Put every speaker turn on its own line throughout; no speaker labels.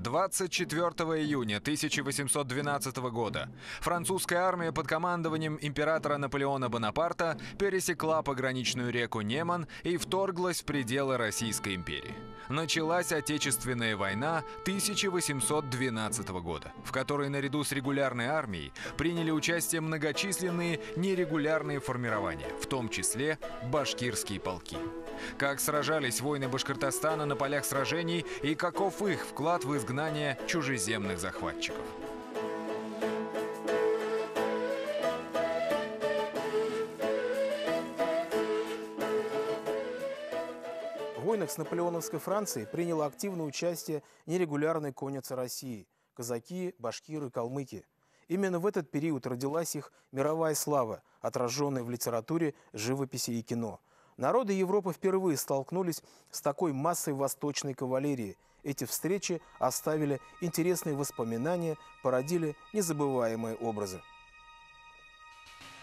24 июня 1812 года французская армия под командованием императора Наполеона Бонапарта пересекла пограничную реку Неман и вторглась в пределы Российской империи. Началась Отечественная война 1812 года, в которой наряду с регулярной армией приняли участие многочисленные нерегулярные формирования, в том числе башкирские полки. Как сражались воины Башкортостана на полях сражений и каков их вклад в изгнание чужеземных захватчиков.
В войнах с наполеоновской Францией приняло активное участие нерегулярной конница России – казаки, башкиры, калмыки. Именно в этот период родилась их мировая слава, отраженная в литературе, живописи и кино. Народы Европы впервые столкнулись с такой массой восточной кавалерии. Эти встречи оставили интересные воспоминания, породили незабываемые образы.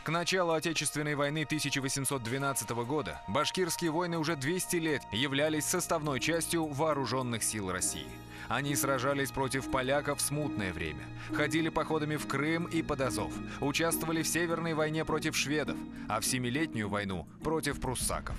К началу Отечественной войны 1812 года башкирские войны уже 200 лет являлись составной частью вооруженных сил России. Они сражались против поляков в смутное время, ходили походами в Крым и под Азов, участвовали в Северной войне против шведов, а в Семилетнюю войну против пруссаков.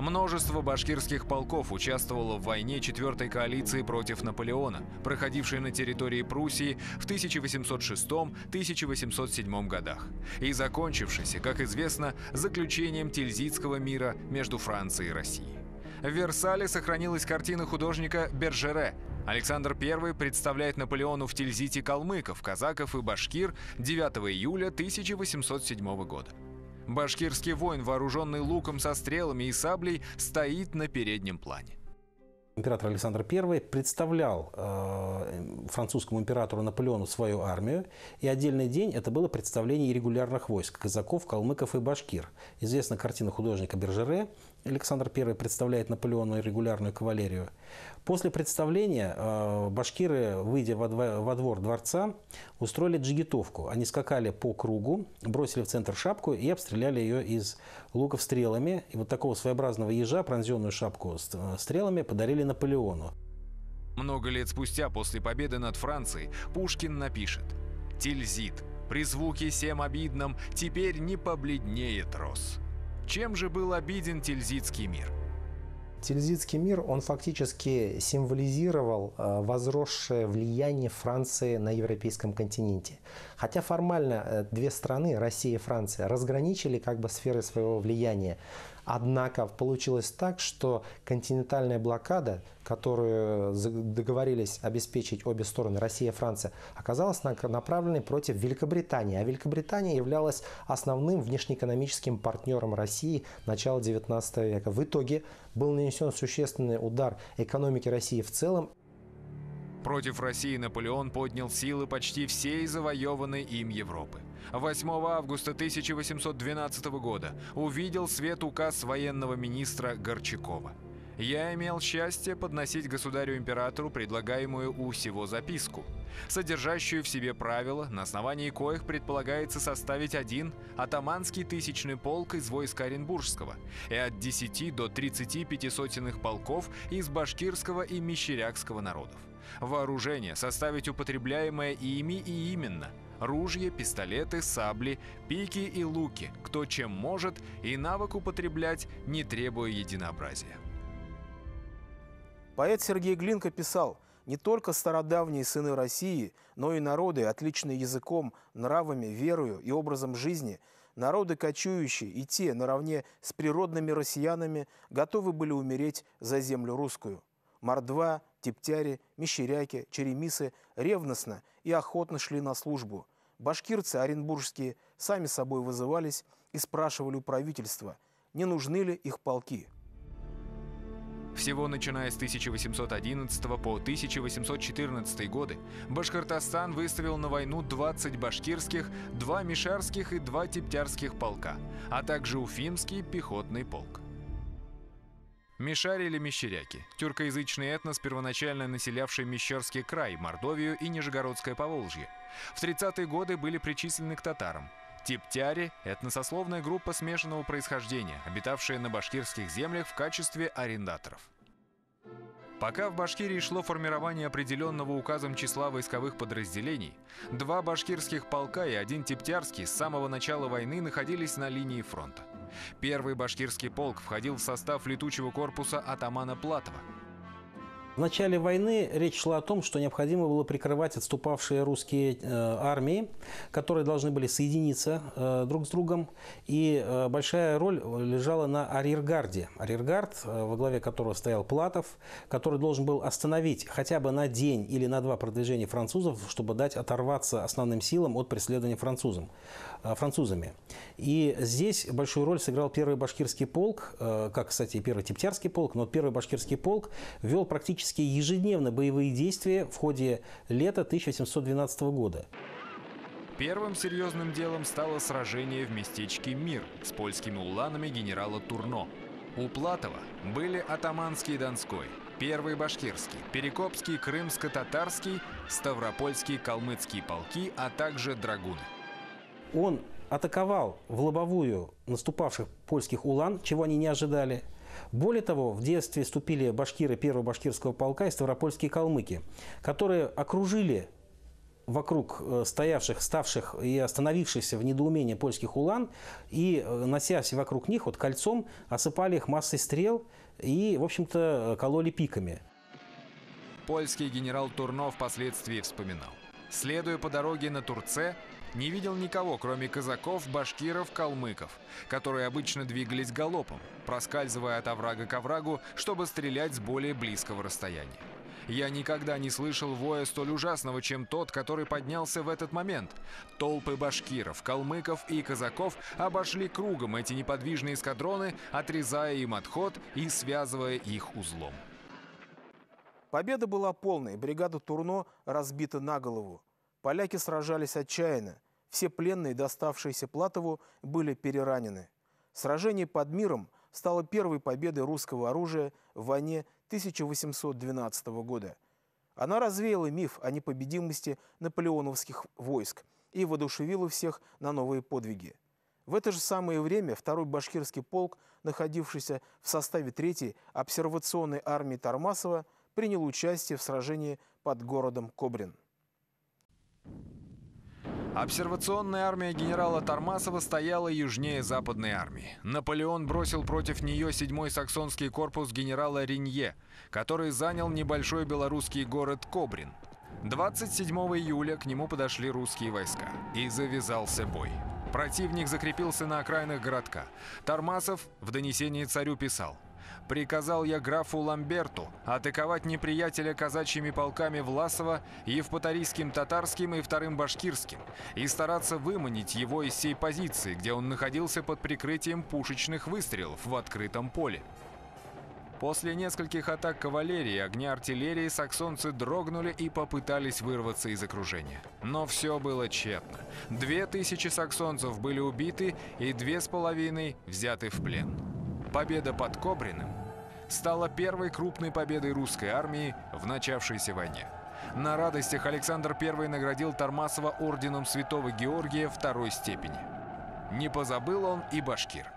Множество башкирских полков участвовало в войне Четвертой коалиции против Наполеона, проходившей на территории Пруссии в 1806-1807 годах и закончившейся, как известно, заключением Тильзитского мира между Францией и Россией. В Версале сохранилась картина художника Бержере. Александр I представляет Наполеону в Тильзите калмыков, казаков и башкир 9 июля 1807 года. Башкирский воин, вооруженный луком со стрелами и саблей, стоит на переднем плане.
Император Александр I представлял французскому императору Наполеону свою армию, и отдельный день это было представление регулярных войск – казаков, калмыков и башкир. Известна картина художника Бержере. Александр I представляет Наполеону регулярную кавалерию. После представления башкиры, выйдя во двор дворца, устроили джигитовку. Они скакали по кругу, бросили в центр шапку и обстреляли ее из луков стрелами. И вот такого своеобразного ежа, пронзенную шапку стрелами, подарили Наполеону.
Много лет спустя, после победы над Францией, Пушкин напишет: «Тильзит, при звуке сем обидном, теперь не побледнеет рос». Чем же был обиден Тильзитский мир?
Тильзитский мир, он фактически символизировал возросшее влияние Франции на европейском континенте. Хотя формально две страны, Россия и Франция, разграничили как бы сферы своего влияния. Однако получилось так, что континентальная блокада, которую договорились обеспечить обе стороны, Россия и Франция, оказалась направленной против Великобритании. А Великобритания являлась основным внешнеэкономическим партнером России начала XIX века. В итоге был нанесен существенный удар экономике России в целом.
Против России Наполеон поднял силы почти всей завоеванной им Европы. 8 августа 1812 года увидел свет указ военного министра Горчакова. «Я имел счастье подносить государю-императору предлагаемую у сего записку, содержащую в себе правила, на основании коих предполагается составить один атаманский тысячный полк из войска Оренбургского и от 10 до 35 сотенных полков из башкирского и мещерякского народов. Вооружение составить употребляемое ими и именно – ружья, пистолеты, сабли, пики и луки, кто чем может, и навык употреблять, не требуя единообразия».
Поэт Сергей Глинка писал: «Не только стародавние сыны России, но и народы, отличные языком, нравами, верою и образом жизни, народы кочующие, и те, наравне с природными россиянами, готовы были умереть за землю русскую. Мордва, типтяри, мещеряки, черемисы ревностно и охотно шли на службу. Башкирцы оренбургские сами собой вызывались и спрашивали у правительства, не нужны ли их полки».
Всего начиная с 1811 по 1814 годы Башкортостан выставил на войну 20 башкирских, 2 мишарских и 2 типтярских полка, а также Уфимский пехотный полк. Мишари или мещеряки – тюркоязычный этнос, первоначально населявший Мещерский край, Мордовию и Нижегородское Поволжье. В 30-е годы были причислены к татарам. Типтяри – этносословная группа смешанного происхождения, обитавшая на башкирских землях в качестве арендаторов. Пока в Башкирии шло формирование определенного указом числа войсковых подразделений, 2 башкирских полка и 1 тептярский с самого начала войны находились на линии фронта. Первый башкирский полк входил в состав летучего корпуса атамана Платова.
В начале войны речь шла о том, что необходимо было прикрывать отступавшие русские армии, которые должны были соединиться друг с другом. И большая роль лежала на арьергарде. Арьергард, во главе которого стоял Платов, который должен был остановить хотя бы на день или на 2 продвижения французов, чтобы дать оторваться основным силам от преследования французами. И здесь большую роль сыграл первый башкирский полк, как, кстати, и первый тептярский полк, но первый башкирский полк вел практически ежедневно боевые действия в ходе лета 1812 года.
Первым серьезным делом стало сражение в местечке Мир с польскими уланами генерала Турно. У Платова были атаманский Донской, первый башкирский, перекопский, крымско-татарский, ставропольский, калмыцкий полки, а также драгуны.
Он атаковал в лобовую наступавших польских улан, чего они не ожидали. Более того, в действие вступили башкиры первого башкирского полка и ставропольские калмыки, которые окружили вокруг ставших и остановившихся в недоумении польских улан и, носясь вокруг них вот кольцом, осыпали их массой стрел и, в общем-то, кололи пиками.
Польский генерал Турно впоследствии вспоминал: следуя по дороге на Турце, не видел никого, кроме казаков, башкиров, калмыков, которые обычно двигались галопом, проскальзывая от оврага к оврагу, чтобы стрелять с более близкого расстояния. Я никогда не слышал воя столь ужасного, чем тот, который поднялся в этот момент. Толпы башкиров, калмыков и казаков обошли кругом эти неподвижные эскадроны, отрезая им отход и связывая их узлом.
Победа была полной, бригада Турно разбита на голову. Поляки сражались отчаянно. Все пленные, доставшиеся Платову, были переранены. Сражение под Миром стало первой победой русского оружия в войне 1812 года. Она развеяла миф о непобедимости наполеоновских войск и воодушевила всех на новые подвиги. В это же самое время второй башкирский полк, находившийся в составе 3-й обсервационной армии Тормасова, принял участие в сражении под городом Кобрин.
Обсервационная армия генерала Тормасова стояла южнее Западной армии. Наполеон бросил против нее 7-й саксонский корпус генерала Ренье, который занял небольшой белорусский город Кобрин. 27 июля к нему подошли русские войска, и завязался бой. Противник закрепился на окраинах городка. Тормасов в донесении царю писал: «Приказал я графу Ламберту атаковать неприятеля казачьими полками Власова, Евпаторийским татарским и 2-м башкирским, и стараться выманить его из сей позиции, где он находился под прикрытием пушечных выстрелов в открытом поле». После нескольких атак кавалерии и огня артиллерии саксонцы дрогнули и попытались вырваться из окружения. Но все было тщетно. 2000 саксонцев были убиты и 2500 взяты в плен. Победа под Кобриным стала первой крупной победой русской армии в начавшейся войне. На радостях Александр I наградил Тормасова орденом Святого Георгия 2-й степени. Не позабыл он и башкир.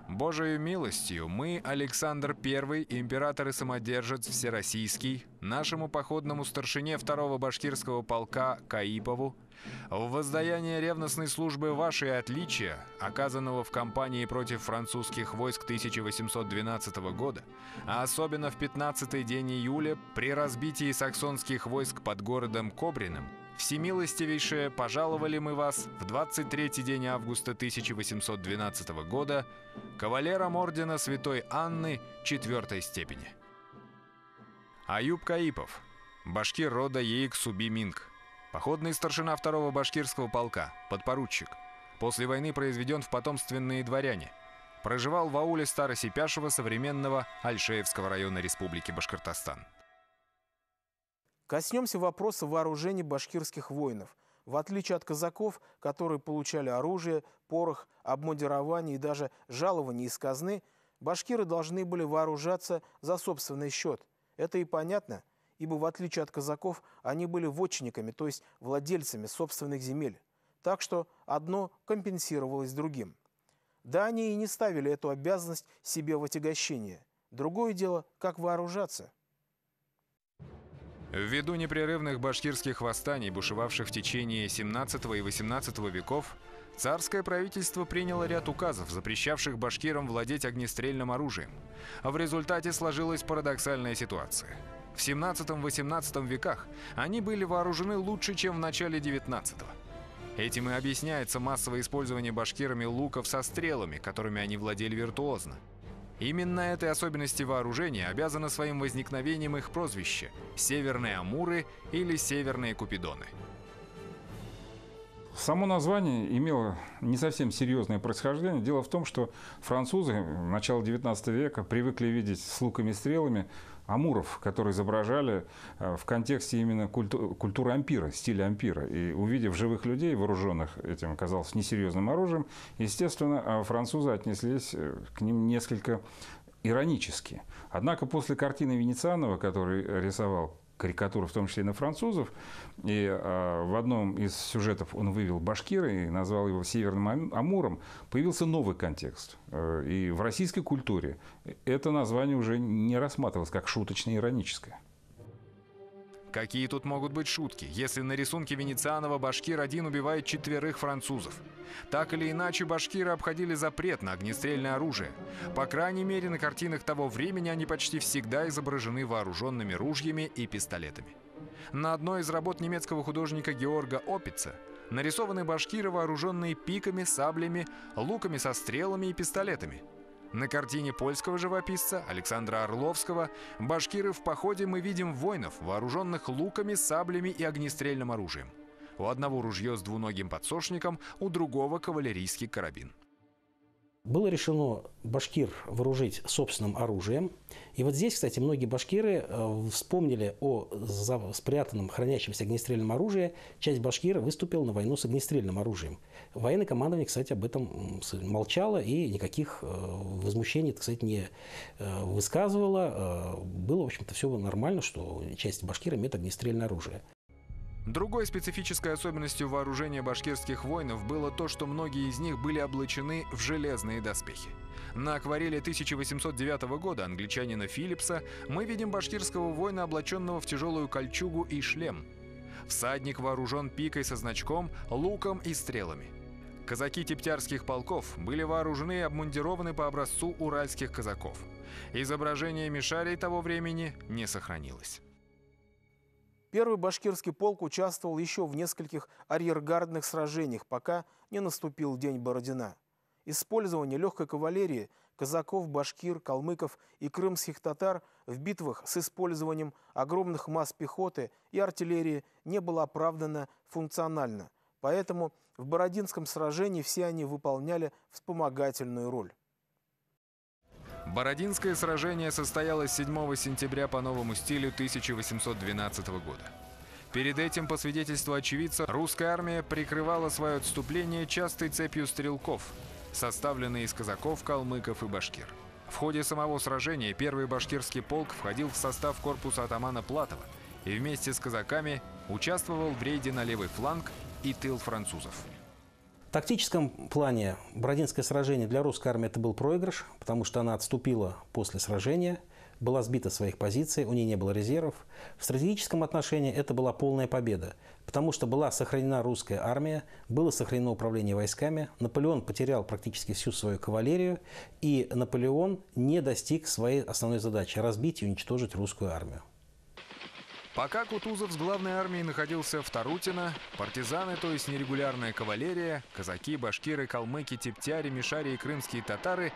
Божию милостью мы, Александр I, император и самодержец всероссийский, нашему походному старшине 2-го башкирского полка Каипову, в воздаяние ревностной службы вашей отличия, оказанного в кампании против французских войск 1812 года, а особенно в 15-й день июля при разбитии саксонских войск под городом Кобриным, всемилостивейшее пожаловали мы вас в 23-й день августа 1812 года кавалером ордена Святой Анны 4-й степени. Аюб Каипов, башкир рода Яик-Суби-Минг, походный старшина 2-го башкирского полка, подпоручик. После войны произведен в потомственные дворяне. Проживал в ауле Старосипяшева современного Альшеевского района Республики Башкортостан.
Коснемся вопроса вооружения башкирских воинов. В отличие от казаков, которые получали оружие, порох, обмундирование и даже жалования из казны, башкиры должны были вооружаться за собственный счет. Это и понятно, ибо в отличие от казаков они были вотчинниками, то есть владельцами собственных земель. Так что одно компенсировалось другим. Да, они и не ставили эту обязанность себе в отягощение. Другое дело, как вооружаться.
Ввиду непрерывных башкирских восстаний, бушевавших в течение 17 и 18 веков, царское правительство приняло ряд указов, запрещавших башкирам владеть огнестрельным оружием. В результате сложилась парадоксальная ситуация. В 17-18 веках они были вооружены лучше, чем в начале 19-го. Этим и объясняется массовое использование башкирами луков со стрелами, которыми они владели виртуозно. Именно этой особенности вооружения обязано своим возникновением их прозвище – «Северные Амуры» или «Северные Купидоны».
Само название имело не совсем серьезное происхождение. Дело в том, что французы начала XIX века привыкли видеть с луками и стрелами амуров, которые изображали в контексте именно культуры ампира, стиля ампира. И увидев живых людей, вооруженных этим, оказалось, несерьезным оружием, естественно, французы отнеслись к ним несколько иронически. Однако после картины Венецианова, который рисовал карикатуры, в том числе и на французов, и в одном из сюжетов он вывел башкира и назвал его «Северным Амуром», появился новый контекст. И в российской культуре это название уже не рассматривалось как шуточно-ироническое.
Какие тут могут быть шутки, если на рисунке Венецианова башкир один убивает 4 французов? Так или иначе, башкиры обходили запрет на огнестрельное оружие. По крайней мере, на картинах того времени они почти всегда изображены вооруженными ружьями и пистолетами. На одной из работ немецкого художника Георга Опица нарисованы башкиры, вооруженные пиками, саблями, луками со стрелами и пистолетами. На картине польского живописца Александра Орловского башкиры в походе мы видим воинов, вооруженных луками, саблями и огнестрельным оружием. У одного ружье с двуногим подсошником, у другого кавалерийский карабин.
Было решено башкир вооружить собственным оружием. И вот здесь, кстати, многие башкиры вспомнили о спрятанном, хранящемся огнестрельном оружии. Часть башкир выступила на войну с огнестрельным оружием. Военное командование, кстати, об этом молчало и никаких возмущений, так сказать, не высказывало. Было, в общем-то, все нормально, что часть башкир имеет огнестрельное оружие.
Другой специфической особенностью вооружения башкирских воинов было то, что многие из них были облачены в железные доспехи. На акварели 1809 года англичанина Филлипса мы видим башкирского воина, облаченного в тяжелую кольчугу и шлем. Всадник вооружен пикой со значком, луком и стрелами. Казаки тептярских полков были вооружены и обмундированы по образцу уральских казаков. Изображение мишарей того времени не сохранилось.
Первый башкирский полк участвовал еще в нескольких арьергардных сражениях, пока не наступил день Бородина. Использование легкой кавалерии, казаков, башкир, калмыков и крымских татар в битвах с использованием огромных масс пехоты и артиллерии не было оправдано функционально. Поэтому в Бородинском сражении все они выполняли вспомогательную роль.
Бородинское сражение состоялось 7 сентября по новому стилю 1812 года. Перед этим, по свидетельству очевидца, русская армия прикрывала свое отступление частой цепью стрелков, составленной из казаков, калмыков и башкир. В ходе самого сражения первый башкирский полк входил в состав корпуса атамана Платова и вместе с казаками участвовал в рейде на левый фланг и тыл французов.
В тактическом плане Бородинское сражение для русской армии это был проигрыш, потому что она отступила после сражения, была сбита с своих позиций, у нее не было резервов. В стратегическом отношении это была полная победа, потому что была сохранена русская армия, было сохранено управление войсками, Наполеон потерял практически всю свою кавалерию, и Наполеон не достиг своей основной задачи – разбить и уничтожить русскую армию.
Пока Кутузов с главной армией находился в Тарутино, партизаны, то есть нерегулярная кавалерия, казаки, башкиры, калмыки, тептяри, мишари и крымские татары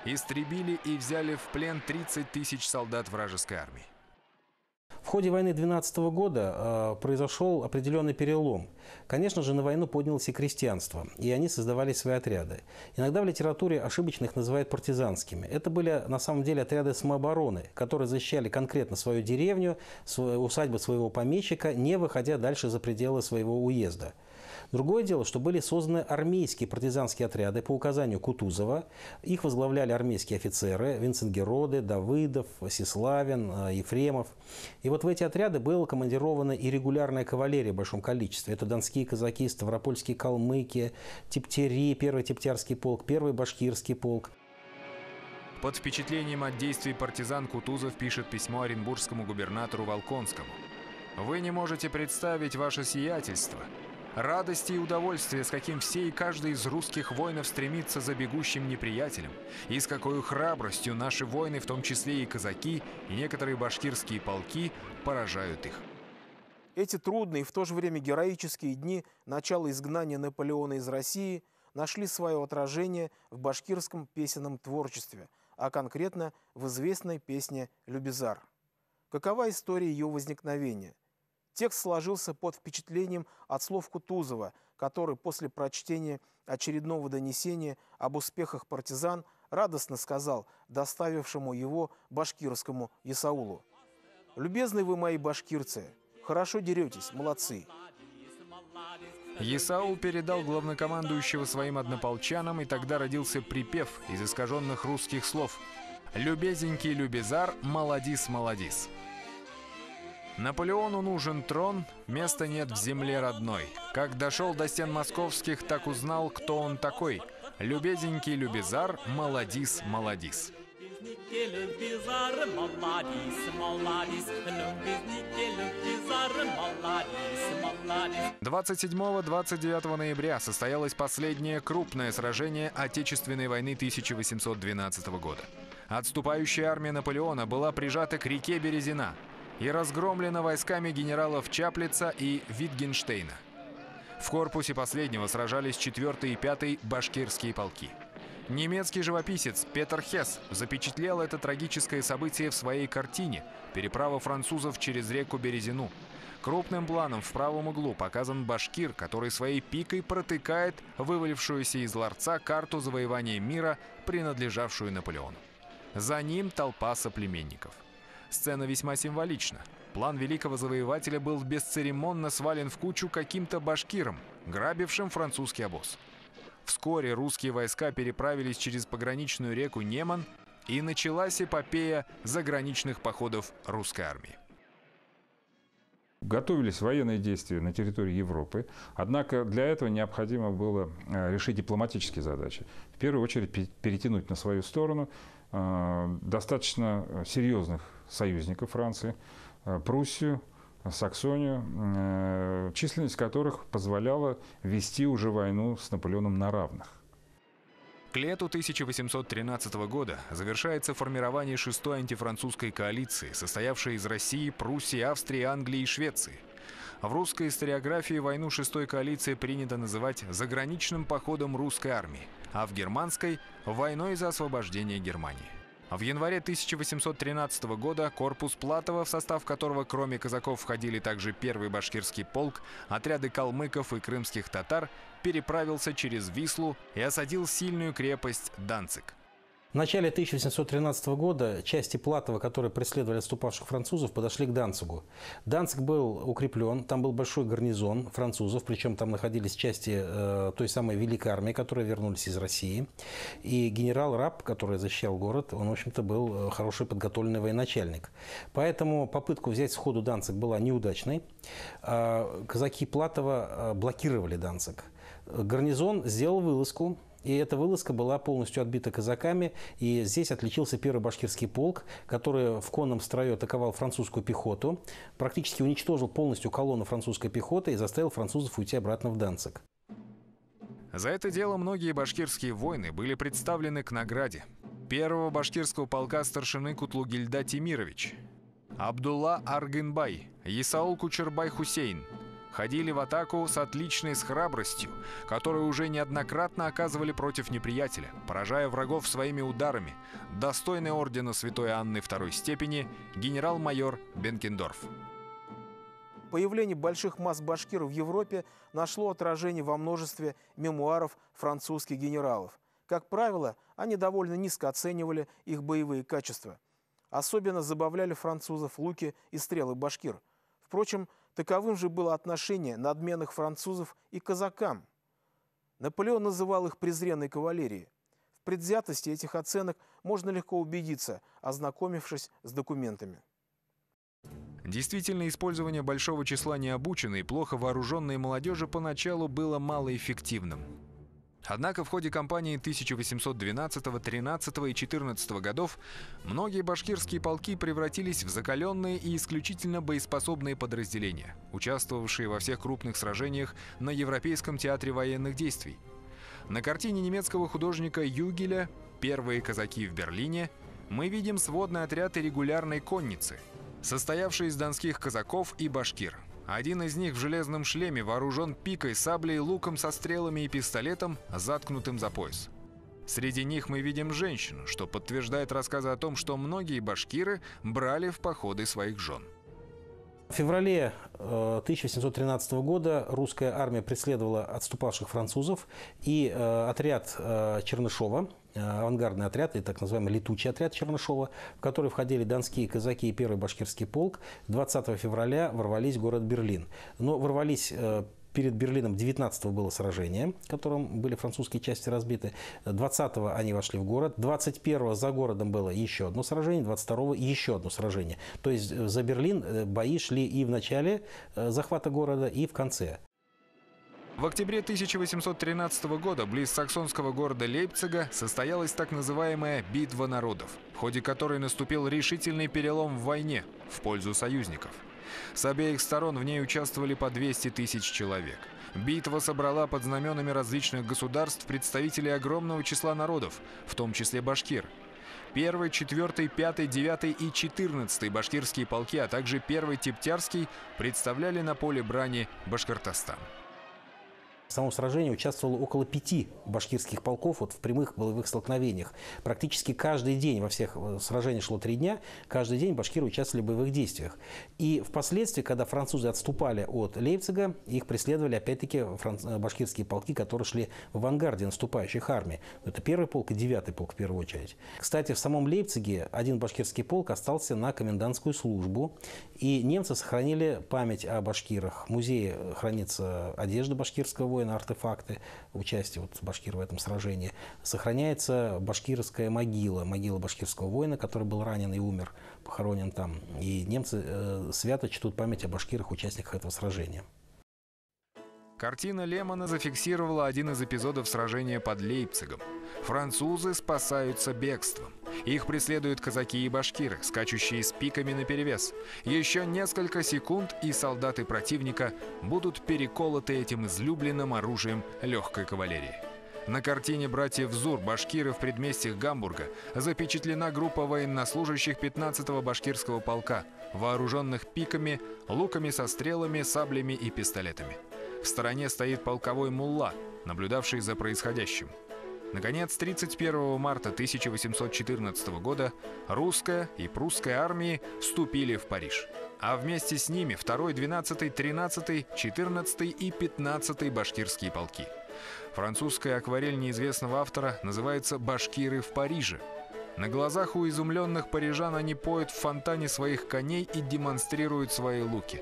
истребили и взяли в плен 30 тысяч солдат вражеской армии.
В ходе войны 12 года произошел определенный перелом. Конечно же, на войну поднялось и крестьянство, и они создавали свои отряды. Иногда в литературе ошибочно их называют партизанскими. Это были на самом деле отряды самообороны, которые защищали конкретно свою деревню, усадьбу своего помещика, не выходя дальше за пределы своего уезда. Другое дело, что были созданы армейские партизанские отряды по указанию Кутузова. Их возглавляли армейские офицеры Винценгероды, Давыдов, Сеславин, Ефремов. И вот в эти отряды была командирована и регулярная кавалерия в большом количестве. Это донские казаки, ставропольские калмыки, тептяри, первый тептярский полк, первый башкирский полк.
Под впечатлением от действий партизан Кутузов пишет письмо оренбургскому губернатору Волконскому. Вы не можете представить, ваше сиятельство, радости и удовольствия, с каким все и каждый из русских воинов стремится за бегущим неприятелем, и с какой храбростью наши воины, в том числе и казаки, и некоторые башкирские полки, поражают их.
Эти трудные и в то же время героические дни начала изгнания Наполеона из России нашли свое отражение в башкирском песенном творчестве, а конкретно в известной песне «Любизар». Какова история ее возникновения? Текст сложился под впечатлением от слов Кутузова, который после прочтения очередного донесения об успехах партизан радостно сказал доставившему его башкирскому Исаулу: «Любезные вы мои башкирцы, хорошо деретесь, молодцы».
Исаул передал главнокомандующего своим однополчанам, и тогда родился припев из искаженных русских слов: «Любезенький Любизар, молодис, молодис». Наполеону нужен трон, места нет в земле родной. Как дошел до стен московских, так узнал, кто он такой. Любезенький Любизар, молодис, молодис. 27-29 ноября состоялось последнее крупное сражение Отечественной войны 1812 года. Отступающая армия Наполеона была прижата к реке Березина и разгромлена войсками генералов Чаплица и Витгенштейна. В корпусе последнего сражались 4-й и 5-й башкирские полки. Немецкий живописец Петер Хесс запечатлел это трагическое событие в своей картине «Переправа французов через реку Березину». Крупным планом в правом углу показан башкир, который своей пикой протыкает вывалившуюся из ларца карту завоевания мира, принадлежавшую Наполеону. За ним толпа соплеменников. Сцена весьма символична. План великого завоевателя был бесцеремонно свален в кучу каким-то башкиром, грабившим французский обоз. Вскоре русские войска переправились через пограничную реку Неман, и началась эпопея заграничных походов русской армии.
Готовились военные действия на территории Европы, однако для этого необходимо было решить дипломатические задачи. В первую очередь перетянуть на свою сторону достаточно серьезных союзников Франции, Пруссию, Саксонию, численность которых позволяла вести уже войну с Наполеоном на равных.
К лету 1813 года завершается формирование 6-й антифранцузской коалиции, состоявшей из России, Пруссии, Австрии, Англии и Швеции. В русской историографии войну 6-й коалиции принято называть заграничным походом русской армии, а в германской – войной за освобождение Германии. В январе 1813 года корпус Платова, в состав которого кроме казаков входили также 1-й башкирский полк, отряды калмыков и крымских татар, переправился через Вислу и осадил сильную крепость Данциг.
В начале 1813 года части Платова, которые преследовали отступавших французов, подошли к Данцигу. Данциг был укреплен, там был большой гарнизон французов, причем там находились части той самой Великой армии, которые вернулись из России. И генерал Раб, который защищал город, он, в общем-то, был хороший подготовленный военачальник. Поэтому попытка взять сходу Данциг была неудачной. Казаки Платова блокировали Данциг. Гарнизон сделал вылазку. И эта вылазка была полностью отбита казаками. И здесь отличился 1-й башкирский полк, который в конном строю атаковал французскую пехоту, практически уничтожил полностью колонну французской пехоты и заставил французов уйти обратно в Данциг.
За это дело многие башкирские воины были представлены к награде. 1-го башкирского полка старшины Кутлугильда Тимирович, Абдулла Аргынбай, Исаул Кучербай Хусейн ходили в атаку с отличной храбростью, которую уже неоднократно оказывали против неприятеля, поражая врагов своими ударами, достойный ордена Святой Анны II степени генерал-майор Бенкендорф.
Появление больших масс башкир в Европе нашло отражение во множестве мемуаров французских генералов. Как правило, они довольно низко оценивали их боевые качества. Особенно забавляли французов луки и стрелы башкир. Впрочем, таковым же было отношение надменных французов и к казакам. Наполеон называл их презренной кавалерией. В предвзятости этих оценок можно легко убедиться, ознакомившись с документами.
Действительно, использование большого числа необученной и плохо вооруженной молодежи поначалу было малоэффективным. Однако в ходе кампании 1812, 13 и 14 годов многие башкирские полки превратились в закаленные и исключительно боеспособные подразделения, участвовавшие во всех крупных сражениях на Европейском театре военных действий. На картине немецкого художника Югеля «Первые казаки в Берлине» мы видим сводный отряд регулярной конницы, состоявший из донских казаков и башкир. Один из них в железном шлеме вооружен пикой, саблей, луком со стрелами и пистолетом, заткнутым за пояс. Среди них мы видим женщину, что подтверждает рассказы о том, что многие башкиры брали в походы своих жен.
В феврале 1713 года русская армия преследовала отступавших французов, и отряд Чернышова, авангардный отряд, и так называемый летучий отряд Чернышова, в который входили донские казаки и первый башкирский полк, 20 февраля ворвались в город Берлин. Но ворвались перед Берлином. 19-го было сражение, в котором были французские части разбиты. 20-го они вошли в город. 21-го за городом было еще одно сражение. 22-го еще одно сражение. То есть за Берлин бои шли и в начале захвата города, и в конце.
В октябре 1813 года близ саксонского города Лейпцига состоялась так называемая «Битва народов», в ходе которой наступил решительный перелом в войне в пользу союзников. С обеих сторон в ней участвовали по 200 тысяч человек. Битва собрала под знаменами различных государств представителей огромного числа народов, в том числе башкир. 1-й, 4-й, 5-й, 9-й и 14-й башкирские полки, а также 1-й Тептярский представляли на поле брани Башкортостан.
В самом сражении участвовало около 5 башкирских полков в прямых боевых столкновениях. Практически каждый день, во всех сражениях шло 3 дня, каждый день башкиры участвовали в боевых действиях. И впоследствии, когда французы отступали от Лейпцига, их преследовали опять-таки башкирские полки, которые шли в авангарде наступающих армий. Это 1-й полк и 9-й полк в первую очередь. Кстати, в самом Лейпциге один башкирский полк остался на комендантскую службу. И немцы сохранили память о башкирах. В музее хранится одежда башкирского воина, артефакты участия башкир в этом сражении. Сохраняется башкирская могила, могила башкирского воина, который был ранен и умер, похоронен там. И немцы свято чтут память о башкирах, участниках этого сражения.
Картина Лемона зафиксировала один из эпизодов сражения под Лейпцигом. Французы спасаются бегством. Их преследуют казаки и башкиры, скачущие с пиками наперевес. Еще несколько секунд, и солдаты противника будут переколоты этим излюбленным оружием легкой кавалерии. На картине братьев Зур «Башкиры в предместьях Гамбурга» запечатлена группа военнослужащих 15-го башкирского полка, вооруженных пиками, луками со стрелами, саблями и пистолетами. В стороне стоит полковой мулла, наблюдавший за происходящим. Наконец, 31 марта 1814 года русская и прусская армии вступили в Париж. А вместе с ними 2-й, 12-й, 13-й, 14-й и 15-й башкирские полки. Французская акварель неизвестного автора называется «Башкиры в Париже». На глазах у изумленных парижан они поют в фонтане своих коней и демонстрируют свои луки.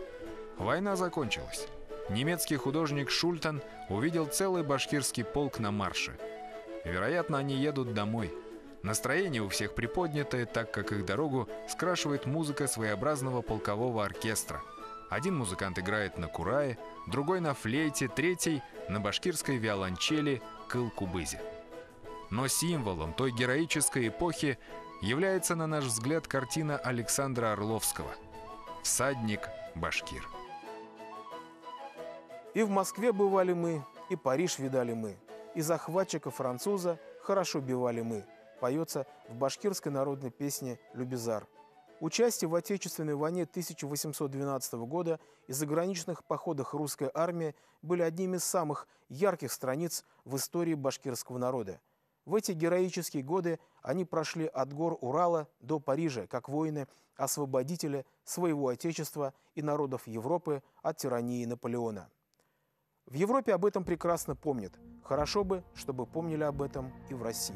Война закончилась. Немецкий художник Шультен увидел целый башкирский полк на марше. Вероятно, они едут домой. Настроение у всех приподнятое, так как их дорогу скрашивает музыка своеобразного полкового оркестра. Один музыкант играет на курае, другой на флейте, третий на башкирской виолончели кыл-кубызе. Но символом той героической эпохи является, на наш взгляд, картина Александра Орловского «Всадник башкир».
И в Москве бывали мы, и Париж видали мы, и захватчика француза хорошо бивали мы, поется в башкирской народной песне «Любизар». Участие в Отечественной войне 1812 года и заграничных походах русской армии были одними из самых ярких страниц в истории башкирского народа. В эти героические годы они прошли от гор Урала до Парижа, как воины-освободители своего Отечества и народов Европы от тирании Наполеона. В Европе об этом прекрасно помнят. Хорошо бы, чтобы помнили об этом и в России.